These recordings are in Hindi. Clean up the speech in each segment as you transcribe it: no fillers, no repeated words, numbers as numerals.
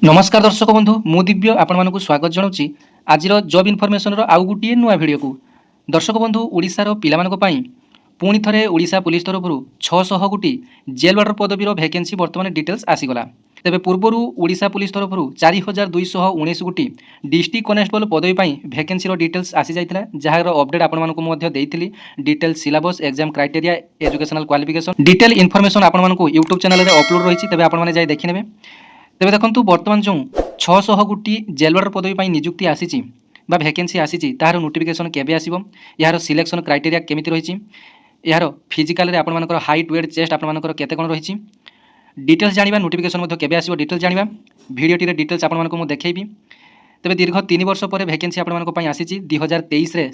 नमस्कार दर्शक बंधु मु दिव्य आपण स्वागत जनाऊँगी आज जॉब इनफॉरमेशन आउ गोटे नुआ भिडियो को। दर्शक बंधु ओडिशार पिलामानक पई पुणी थरे ओडिशा पुलिस तरफ 600 गोटी जेल वार्डर पदवीर वैकेंसी वर्तमान डिटेल्स आसीगला। तेबे पूर्वर ओडिशा पुलिस तरफ 4219 गोटी डिस्ट्रिक्ट कनेस्टेबल पदवी पई वैकेंसी डिटेल्स आसी जाइतिला, जार अपडेट आपण मानक देइथिली। Detail syllabus exam criteria educational qualification detail information आपण मानक यूट्यूब चैनल रे अपलोड रही। तेबे आपण माने जाई देखि नेबे। तेबे देखंतु वर्तमान जो 600 गोटी जेल वार्डर पदवी पई नियुक्ति आसीची बा वैकेंसी आसीची तार नोटिफिकेशन केबे आसीबो, यार सिलेक्शन क्राइटेरिया केमिति रहिची, यार फिजिकल रे आपण मानकर हाइट वेट चेस्ट आपण मानकर केते कोन रहिची डिटेल्स जानिबा। नोटिफिकेशन मध्ये केबे आसीबो डिटेल्स जानिबा। भिडियोटी रे डिटेल्स आपण मानक मु देखेइबी। तेबे दीर्घ 3 वर्ष पर वैकेंसी आपण मानक पई आसीची 2023 रे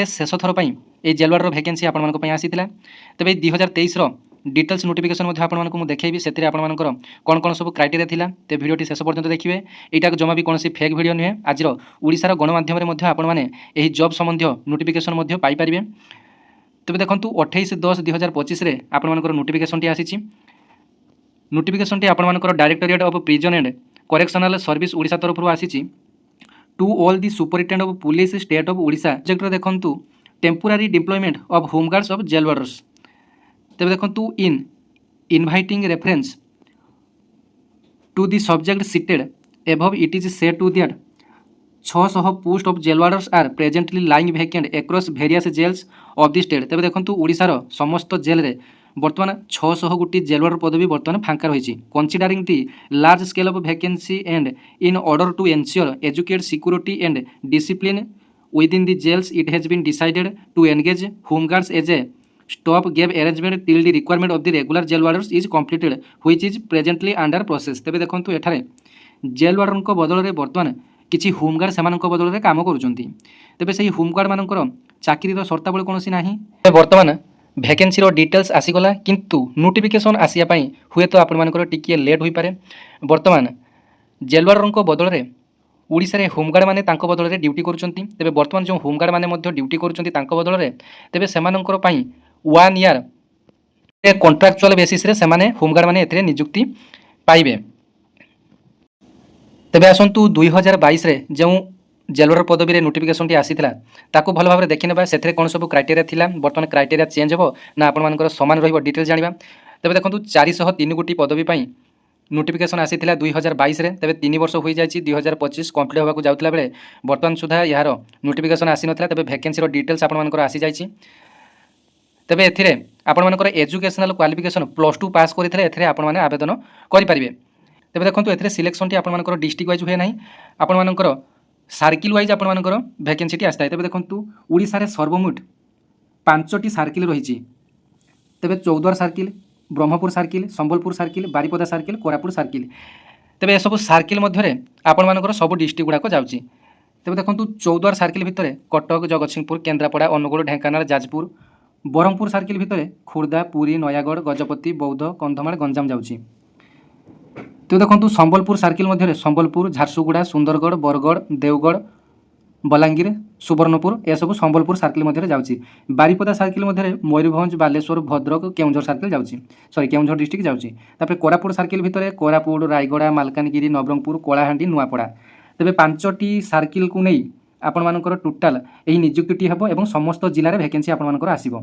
शेष थर पई ए जेल वार्डर वैकेंसी आपण मानक पई आसीतिला। तेबे 2023 रो डिटेल्स नोटिफिकेशन मध्ये आपण मानक मु देखेइबी। सेतिरे आपण मानकर कोन कोन सब क्राइटेरिया थिला ते भिडियोटी शेष पर्यंत देखिबे। एटा जमा भी कोनसी फेक भिडियो नुहे। आज ओडिशार गणमाध्यम रे मध्ये आपण माने एही जॉब संबंधी नोटिफिकेशन मध्ये पाई परिबे। तेबे देखंतु 28/10/2025 रे आपण मानकर नोटिफिकेशन टी आसीची। नोटिफिकेशन टी आपण मानकर directorate of prison and correctional service Odisha तरफ आसीची to all the superintendent of police state of Odisha. जेक्टर देखंतु temporary deployment of home guards of jail warders. तेबे देखंतु in inviting reference to the subject cited above it is said to that 600 post of jail warders are presently lying vacant across various jails of the state. तेबे देखंतु ओडिशार समस्त जेल रे वर्तमान 600 गोटी जेल वार्डर पदवी वर्तमान फांका रही। Considering the large scale of vacancy and in order to ensure educate security and discipline within the jails, it has been decided to engage homeguards as a stopgap arrangement till the requirement of the regular jail warders is completed, which is presently under process। तेबे देखंतु एठारे जेल वार्डर को बदल रे वर्तमान किछि होमगार्ड सेमानक बदल रे काम करूचंती। तेबे सेही होमगार्ड मानकर चाकरी रो शर्तावली कोनोसी नाही। वर्तमान वैकेंसी रो डिटेल्स आसीगला, किंतु नोटिफिकेशन आसिया पई हुए तो आपण मानकर टिकिए लेट होई पारे। वर्तमान जेल वार्डर को बदल रे ओडिशा रे होमगार्ड माने तांको बदल रे ड्यूटी करूचंती। तेबे वर्तमान जो होमगार्ड माने मध्य ड्यूटी करूचंती तांको बदल रे तेबे सेमानकर पई 1 ईयर ए कॉन्ट्रैक्चुअल बेसिस रे सेमाने होमगार्ड माने एथरे नियुक्ति पाइबे। तेबे आसंतु 2022 रे जो जेल वार्डर पदवी रे नोटिफिकेशन टी आसीथिला ताको भल भाबरे देखिनेबा। सेथरे कोन सब क्राइटेरिया थिला, वर्तमान क्राइटेरिया चेंज हो ना आपण मानकर समान रहिबो डिटेल जानिबा। तेबे देखंतु 403 गोटी पदवी पई नोटिफिकेशन आसीथिला 2022 रे। तेबे 3 वर्ष होई जायछि, 2025 कंप्लीट होबा को जाउतला बेले वर्तमान सुधा यार नोटिफिकेशन आसी नथला। तेबे वैकेंसी रो डिटेल्स आपण मानकर आसी जायछि। तेबे एथिरे आपण मानकर एजुकेशनल क्वालिफिकेशन +2 पास करिथले एथिरे आपण माने आवेदन करि परिबे। तेबे देखंतु एथिरे सिलेक्शन टी आपण मानकर डिस्ट्रिक्ट वाइज होय नाही, आपण मानकर सर्किल वाइज आपण मानकर वैकेंसी टी आस्ताय। तेबे देखंतु ओडिसा रे सर्वमोट 5टी सर्किल रहिछि। तेबे 14 circle, Brahmapur circle, Sambalpur circle, Baripada circle, Koraput circle. तेबे सब सर्किल मध्यरे आपण मानकर सब डिस्ट्रिक्ट गुडा को जाउछि। तेबे देखंतु 14 सर्किल भितरे कटक, जगतसिंहपुर, केन्द्रापड़ा, अनुगुल, ढेंकानाल, जाजपुर, बरहमपुर सर्किल भितरे खुर्दा, पुरी, नयागढ़, गजपति, बौद्ध, कंधमाल, गंजाम जाउछि। तेबे देखंतु संबलपुर सर्किल मध्यरे संबलपुर, झारसुगुड़ा, सुंदरगढ़, बरगढ़, देवगढ़, बलांगीर, सुवर्णपुर ए सब संबलपुर सर्किल मध्यरे जाउछि। बारिपदा सर्किल मध्यरे मयूरभंज, बालेश्वर, भद्रक, केउंझर सर्किल जाउछि, सॉरी केउंझर डिस्ट्रिक्ट जाउछि। तापर कोरापुट सर्किल भितरे कोरापुट, रायगड़ा, मालकानगिरी, नवरंगपुर, कलाहांडी, नुआपड़ा। तेबे 5टी सर्किल को नै आपण मानकर टोटाल एही नियुक्तिटी हेबो एवं समस्त जिल्ला रे वैकेंसी आपण मानकर आसीबो।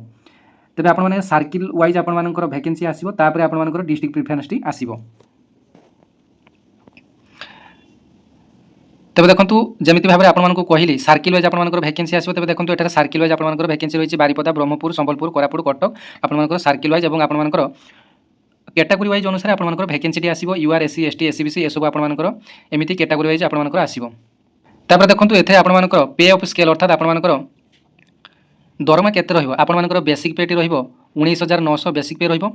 तेबे आपण माने सर्किल वाइज आपण मानकर वैकेंसी आसीबो, तापर आपण मानकर डिस्ट्रिक्ट प्रेफरेंस टी आसीबो। तेबे देखंतु जमिति भाबरे आपण मानको कहिली सर्किल वाइज आपण मानकर वैकेंसी आसीबो। तेबे देखंतु एठारे सर्किल वाइज आपण मानकर वैकेंसी रहिछि बारिपदा, ब्रह्मपुर, संबलपुर, कोरापुट, कटक आपण मानकर सर्किल वाइज एवं आपण मानकर कैटेगरी वाइज अनुसार आपण मानकर वैकेंसी टी आसीबो। यूआर, एससी, एसटी, एससीबीसी ए सब आपण मानकर एमिति कैटेगरी वाइज आपण मानकर आसीबो। तापर देखंतु एथे आपण मानकर पे ऑफ स्केल अर्थात आपण मानकर दरमा केते रहिबो। आपण मानकर बेसिक पे टी रहिबो 19900 बेसिक पे रहिबो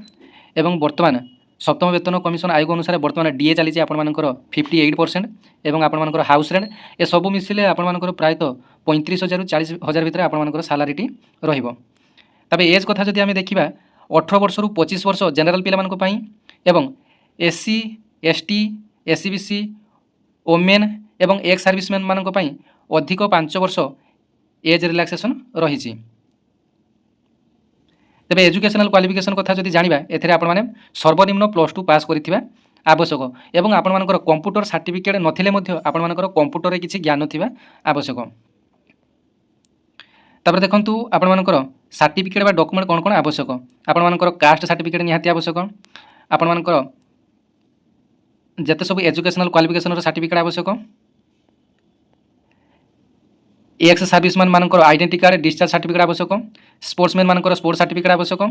एवं वर्तमान सप्तम वेतन कमिशन आयोग अनुसार वर्तमान डीए चली आपण मानकर 58% एवं आपण मानकर हाउस रेंट ए सब मिसिले आपण मानकर प्रायतः 35,000 रु 40,000 भितर आपण मानकर सैलरी टी रहिबो। तबे एज कथा जदि आमे देखिबा 18 वर्ष रु 25 वर्ष जनरल पिला मानको पई एवं एससी, एसटी, एससीबीसी, ओमेन एवं एक्स सर्विसमैन मानको पई अधिक 5 वर्ष एज रिलैक्सेशन रहिछि। तेबे एजुकेशनल क्वालिफिकेशन कथा जदि जानिबा एथिरे आपण माने सर्वनिम्न +2 पास करिथिबा आवश्यक एवं आपणमानकर कंप्यूटर सर्टिफिकेट नथिले मध्य आपणमानकर कंप्यूटर रे किछि ज्ञान थिबा आवश्यक। तापर देखंतु आपणमानकर सर्टिफिकेट बा डॉक्यूमेंट कोन कोन आवश्यक। आपणमानकर कास्ट सर्टिफिकेट निहाती आवश्यक। आपणमानकर जते सब एजुकेशनल क्वालिफिकेशन सर्टिफिकेट आवश्यक। एक्स सर्विसमैन मानकर आइडेंटिटी कार्ड डिस्चार्ज सर्टिफिकेट आवश्यक। स्पोर्ट्समैन मानकर स्पोर्ट्स सर्टिफिकेट आवश्यक।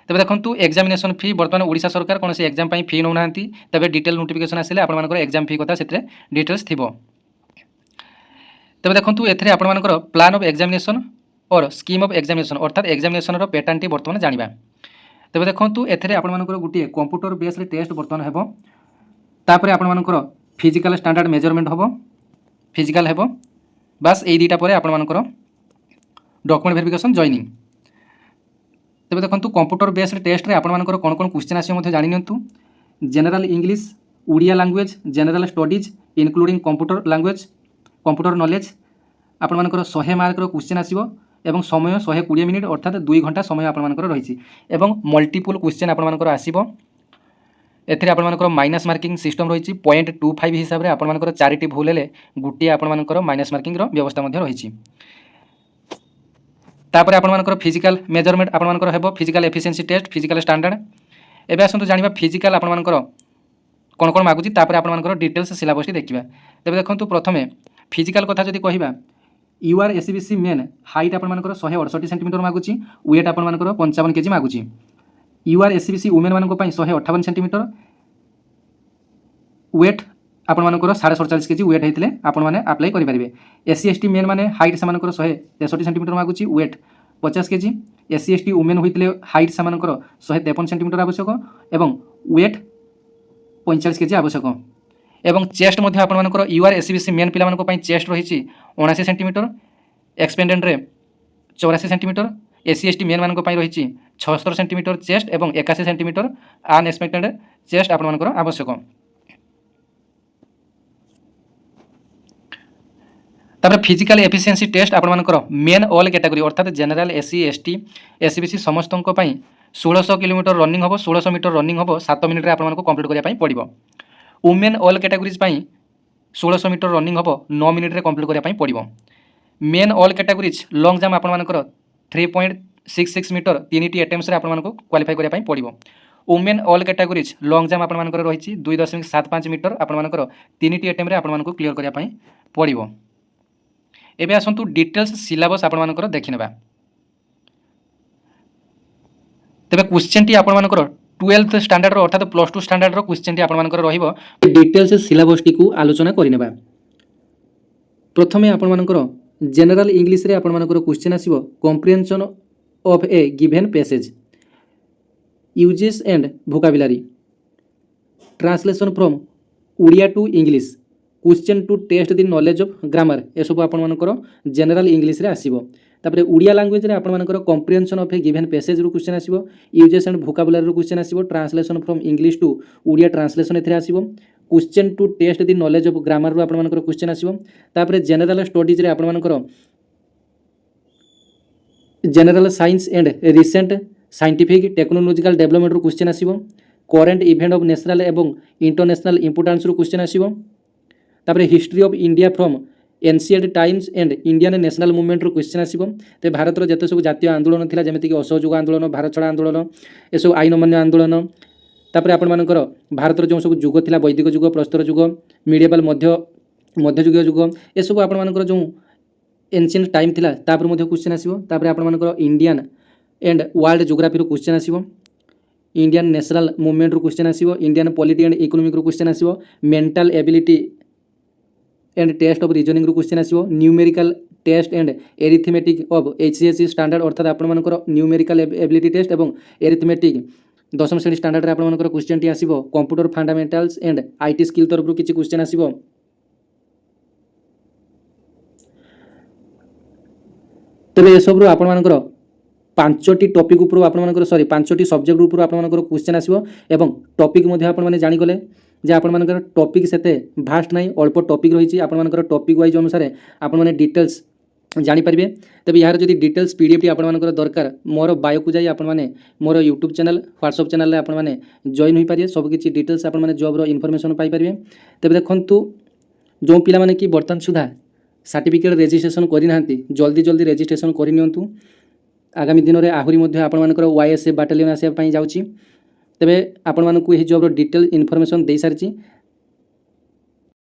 तेज देखो एग्जामिनेशन फी बर्तमान ओडिशा सरकार कौन से एग्जाम फी नौ ना तेज डिटेल नोटिफिकेशन आसिले आपंकर एग्जाम फी कथा से डिटेल्स थी। तेज देखो एथे आपर प्लान ऑफ एग्जामिनेशन और स्कीम ऑफ एग्जामिनेशन अर्थात एग्जामिनेशन पैटर्न टी बर्तमान जाना। तेज देखो एथे आपर गोटे कंप्यूटर बेस टेस्ट बर्तमान हो तापर आपर फिजिकल स्टैंडर्ड मेजरमेंट हम फिजिकल हो बास यही दुईटा पर आपर डॉक्यूमेंट वेरिफिकेशन जॉइनिंग। तेज देखो कंप्यूटर बेस्ड टेस्ट रे आपर कौन कौन क्वेश्चन आसो जानी नियंतु। General English Odia language general studies including computer language computer knowledge आपर 100 मार्क क्वेश्चन आसो एवं समय 120 मिनिट अर्थात 2 घंटा समय आपर रही एवं मल्टीपल क्वेश्चन आपर आसो। एथिरे आपर माइनस मार्किंग सिस्टम रही 0.25 हिसाब से आपर 4टी भूल हेले गोटे आपर माइनस मार्किंग व्यवस्था रही। तापर आपर फिजिकल मेजरमेंट आपर हेबो physical efficiency test physical standard. एबे आसंतु जानिबा फिजिकल आपर कौन कौन मागुची तापर आपर डिटेल्स सिलेबस देखिबा। तेबे देखंतु प्रथमे फिजिकल कथा जदि कहिबा यूआर एसबीसी मेन हाइट आपर 168 सेंटीमीटर मागुची वेट आपर 55 केजी मागुची। यूआर एसबीसी वुमेन मान 158 सेंटीमीटर वेट आपण 47.5 केजी वेट होते आपण मैंने आप्लाय करेंगे। एससी एसटी मेन मैंने हाइट से 163 सेंटीमीटर मागुची weight 50 KG. SC ST women होते हाइट से 153 सेंटीमीटर आवश्यक एवं वेट 45 केजी आवश्यक। एवं चेस्ट मध्य आपर यूआर एसबीसी मेन पिला चेस्ट रही 79 सेंटीमीटर एक्सपेंडेंट रे 84 सेंटीमीटर। एससी एसटी मेन मान रही 76 सेंटीमीटर चेस्ट एवं 81 सेंटीमीटर अनएक्सपेक्टेड चेस्ट आपर आवश्यक। तापर फिजिकल एफिशिएंसी टेस्ट आपर मेन ऑल कैटेगरी अर्थात जनरल एससी एसटी एसबीसी समस्त 1600 किलोमीटर रनिंग हम 1600 मीटर रनिंग हम 7 मिनिट आपको कंप्लीट करने पड़ो। Women all categories 1600 metre running हम 9 मिनिट कंप्लीट करने पड़ो। Men all categories long jump आपर 3.66 मीटर 3टी अटेम्प्स आपको क्वालिफाई करने पड़ो। Women all categories long jump आपर रही 2.75 मीटर आपर 3टी अटेम्प्ट आपको क्लीयर करने पड़ो। एबे आसंतु डिटेल्स सिलेबस आपर देखिनेबा। तेबे क्वेश्चन टी आपर 12th स्टैंडर्ड अर्थात +2 स्टैंडर्ड क्वेश्चन टी आपर रहिबो डिटेल्स सिलेबस टी को आलोचना करिनेबा। प्रथमे आपर जनरल इंग्लिश रे आपर क्वेश्चन आसीबो comprehension of a given passage usage and vocabulary translation from Odia to English question to test the knowledge of grammar ए सब आपर जनरल इंग्लिश रे आसीबो। तापर ओडिया लैंग्वेज रे आपर comprehension of a given passage रू क्वेश्चन आसीबो यूजेस एंड वोकाबुलरी रू क्वेश्चन आसीबो translation from English to Odia translation एथरे आसीबो question to test the knowledge of grammar रू आपर क्वेश्चन आसीबो। तापर जनरल स्टडीज रे आपर general science and recent scientific technological development रू क्वेश्चन आसीबो करेंट इवेंट ऑफ नेशनल एवं इंटरनेशनल इंपोर्टेंस रू क्वेश्चन आसीबो। तापर history of India from ancient times and Indian national movement रू क्वेश्चन आसीबो। ते भारत रो जते सब जातीय आंदोलन थिला जेमिति कि असहयोग आंदोलन भारत छाड़ आंदोलन ए सब आईन अमान्य आंदोलन। तापर आपण मानकर भारत रो जो सब युग थिला वैदिक युग प्रस्तर युग मिडिएवल मध्ययुगीय युग ए सब आपण मानकर जो एनसीएंट टाइम थिला तापर मध्य क्वेश्चन आसीबो। तापर आपण मानकर इंडियन एंड वर्ल्ड ज्योग्राफी रू क्वेश्चन आसीबो इंडियन नेशनल मूवमेंट रू क्वेश्चन आसीबो इंडियन पॉलिटी एंड इकोनॉमिक रू क्वेश्चन आसीबो mental ability and test of reasoning रू क्वेश्चन आसीबो numerical test and arithmetic of HCSC standard अर्थात आपण मानकर न्यूमेरिकल एबिलिटी टेस्ट एवं एरिथमेटिक 10th श्रेणी स्टैंडर्ड रे आपण मानकर क्वेश्चन टी आसीबो computer fundamentals and IT skill तरफ रू किछि क्वेश्चन आसीबो। तबे ए सब रो आपण मानकर 5टी टॉपिक ऊपर आपण मानकर सॉरी 5टी सब्जेक्ट ऊपर आपण मानकर क्वेश्चन आसीबो एवं टॉपिक मध्ये आपण माने जानि गले जे आपण मानकर टॉपिक सेते भास्ट नाही अल्प टॉपिक रही आपण मानकर टॉपिक वाइज अनुसार आपण माने डिटेल्स ଜାଣିପାରିବେ। ତେବେ ଏହାର ଯଦି ଡିଟେଲ୍ସ ପିଡ଼ିଏଫ୍ଟି ଆପଣମାନଙ୍କର ଦରକାର ମୋର ବାୟୋକୁ ଯାଇ ଆପଣମାନେ ମୋର ୟୁଟ୍ୟୁବ୍ ଚ୍ୟାନେଲ୍ ହ୍ୱାଟ୍ସଆପ୍ ଚ୍ୟାନେଲ୍ରେ ଆପଣମାନେ ଜଏନ୍ ହୋଇପାରିବେ। ସବୁକିଛି ଡିଟେଲ୍ସ ଆପଣମାନେ ଜବ୍ର ଇନଫର୍ମେସନ୍ ପାଇପାରିବେ। ତେବେ ଦେଖନ୍ତୁ ଯେଉଁ ପିଲାମାନେ କି ବର୍ତ୍ତମାନ ସୁଦ୍ଧା ସାର୍ଟିଫିକେଟ୍ ରେଜିଷ୍ଟ୍ରେସନ୍ କରିନାହାନ୍ତି ଜଲ୍ଦି ରେଜିଷ୍ଟ୍ରେସନ୍ କରିନିଅନ୍ତୁ। ଆଗାମୀ ଦିନରେ ଆହୁରି ମଧ୍ୟ ଆପଣମାନଙ୍କର YSF ବାଟାଲିୟନ୍ ଆସିବା ପାଇଁ ଯାଉଛି। ତେବେ ଆପଣମାନଙ୍କୁ ଏହି ଜବ୍ର ଡିଟେଲ୍ ଇନଫର୍ମେସନ୍ ଦେଇସାରିଛି।